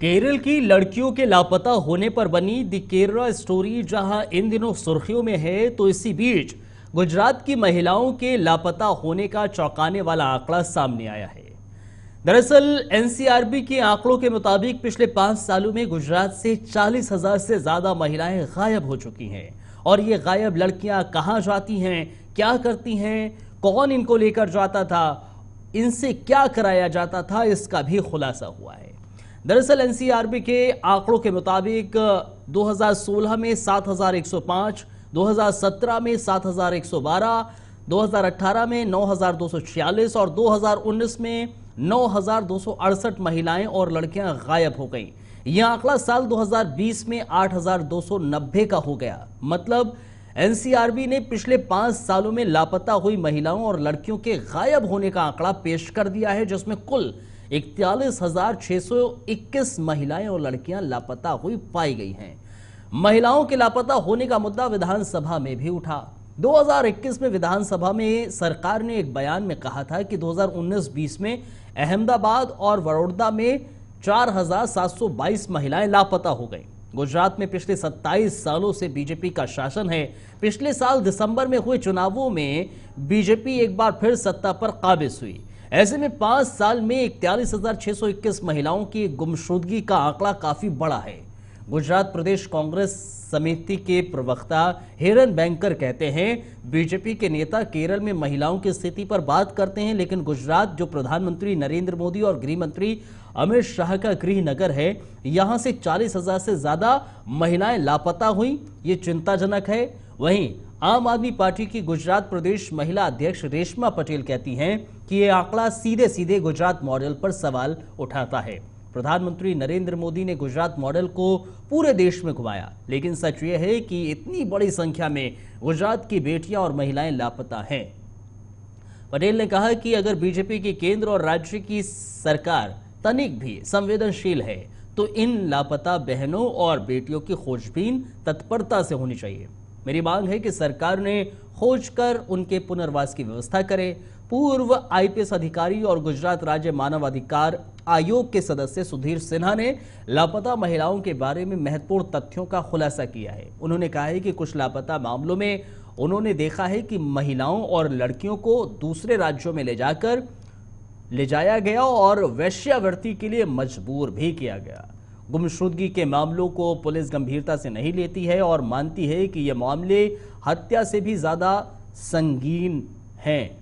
केरल की लड़कियों के लापता होने पर बनी द केरला स्टोरी जहां इन दिनों सुर्खियों में है, तो इसी बीच गुजरात की महिलाओं के लापता होने का चौंकाने वाला आंकड़ा सामने आया है। दरअसल एनसीआरबी के आंकड़ों के मुताबिक पिछले 5 सालों में गुजरात से 40,000 से ज्यादा महिलाएं गायब हो चुकी हैं। और ये गायब लड़कियां कहां जाती हैं, क्या करती हैं, कौन इनको लेकर जाता था, इनसे क्या कराया जाता था, इसका भी खुलासा हुआ है। दरअसल एनसीआरबी के आंकड़ों के मुताबिक 2016 में 7,105, 2017 में 7,112, 2018 में 9,246 और 2019 में 9,268 महिलाएं और लड़कियां गायब हो गईं। यह आंकड़ा साल 2020 में 8,290 का हो गया। मतलब एनसीआरबी ने पिछले 5 सालों में लापता हुई महिलाओं और लड़कियों के गायब होने का आंकड़ा पेश कर दिया है, जिसमें कुल 41,621 महिलाएं और लड़कियां लापता हुई पाई गई हैं। महिलाओं के लापता होने का मुद्दा विधानसभा में भी उठा। 2021 में विधानसभा में सरकार ने एक बयान में कहा था कि 2019-20 में अहमदाबाद और वडोदरा में 4,722 महिलाएं लापता हो गईं। गुजरात में पिछले 27 सालों से बीजेपी का शासन है। पिछले साल दिसंबर में हुए चुनावों में बीजेपी एक बार फिर सत्ता पर काबिज हुई। ऐसे में 5 साल में 41,621 महिलाओं की गुमशुदगी का आंकड़ा काफी बड़ा है। गुजरात प्रदेश कांग्रेस समिति के प्रवक्ता हिरन बैंकर कहते हैं, बीजेपी के नेता केरल में महिलाओं की स्थिति पर बात करते हैं, लेकिन गुजरात जो प्रधानमंत्री नरेंद्र मोदी और गृह मंत्री अमित शाह का गृह नगर है, यहां से 40,000 से ज्यादा महिलाएं लापता हुई, ये चिंताजनक है। वहीं आम आदमी पार्टी की गुजरात प्रदेश महिला अध्यक्ष रेशमा पटेल कहती हैं कि यह आंकड़ा सीधे सीधे गुजरात मॉडल पर सवाल उठाता है। प्रधानमंत्री नरेंद्र मोदी ने गुजरात मॉडल को पूरे देश में घुमाया, लेकिन सच यह है कि इतनी बड़ी संख्या में गुजरात की बेटियां और महिलाएं लापता हैं। पटेल ने कहा कि अगर बीजेपी की केंद्र और राज्य की सरकार तनिक भी संवेदनशील है, तो इन लापता बहनों और बेटियों की खोजबीन तत्परता से होनी चाहिए। मेरी मांग है कि सरकार ने खोज कर उनके पुनर्वास की व्यवस्था करे। पूर्व आईपीएस अधिकारी और गुजरात राज्य मानव अधिकार आयोग के सदस्य सुधीर सिन्हा ने लापता महिलाओं के बारे में महत्वपूर्ण तथ्यों का खुलासा किया है। उन्होंने कहा है कि कुछ लापता मामलों में उन्होंने देखा है कि महिलाओं और लड़कियों को दूसरे राज्यों में ले जाया गया और वेश्यावृत्ति के लिए मजबूर भी किया गया। गुमशुदगी के मामलों को पुलिस गंभीरता से नहीं लेती है और मानती है कि ये मामले हत्या से भी ज्यादा संगीन हैं।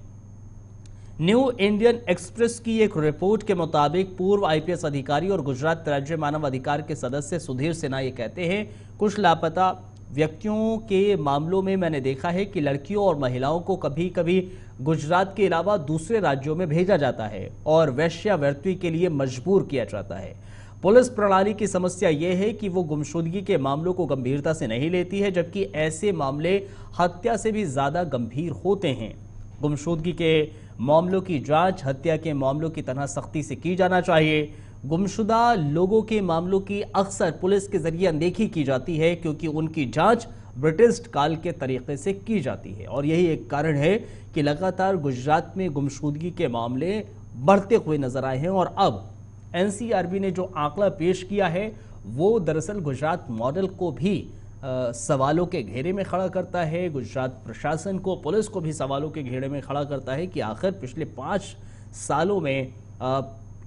न्यू इंडियन एक्सप्रेस की एक रिपोर्ट के मुताबिक पूर्व आईपीएस अधिकारी और गुजरात राज्य मानव अधिकार के सदस्य सुधीर सिन्हा ये कहते हैं, कुछ लापता व्यक्तियों के मामलों में मैंने देखा है कि लड़कियों और महिलाओं को कभी कभी गुजरात के अलावा दूसरे राज्यों में भेजा जाता है और वेश्यावृत्ति के लिए मजबूर किया जाता है। पुलिस प्रणाली की समस्या यह है कि वो गुमशुदगी के मामलों को गंभीरता से नहीं लेती है, जबकि ऐसे मामले हत्या से भी ज्यादा गंभीर होते हैं। गुमशुदगी के मामलों की जांच हत्या के मामलों की तरह सख्ती से की जाना चाहिए। गुमशुदा लोगों के मामलों की अक्सर पुलिस के जरिए अनदेखी की जाती है, क्योंकि उनकी जांच ब्रिटिश काल के तरीके से की जाती है और यही एक कारण है कि लगातार गुजरात में गुमशुदगी के मामले बढ़ते हुए नजर आए हैं। और अब एनसीआरबी ने जो आंकड़ा पेश किया है, वो दरअसल गुजरात मॉडल को भी सवालों के घेरे में खड़ा करता है। गुजरात प्रशासन को, पुलिस को भी सवालों के घेरे में खड़ा करता है कि आखिर पिछले 5 सालों में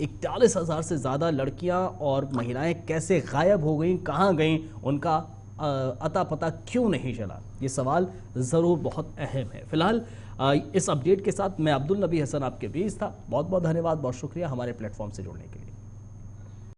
41,000 से ज़्यादा लड़कियां और महिलाएं कैसे गायब हो गईं, कहां गईं, उनका अता पता क्यों नहीं चला। ये सवाल ज़रूर बहुत अहम है। फिलहाल इस अपडेट के साथ मैं अब्दुल नबी हसन आपके बीच था। बहुत बहुत धन्यवाद, बहुत शुक्रिया हमारे प्लेटफॉर्म से जुड़ने के लिए।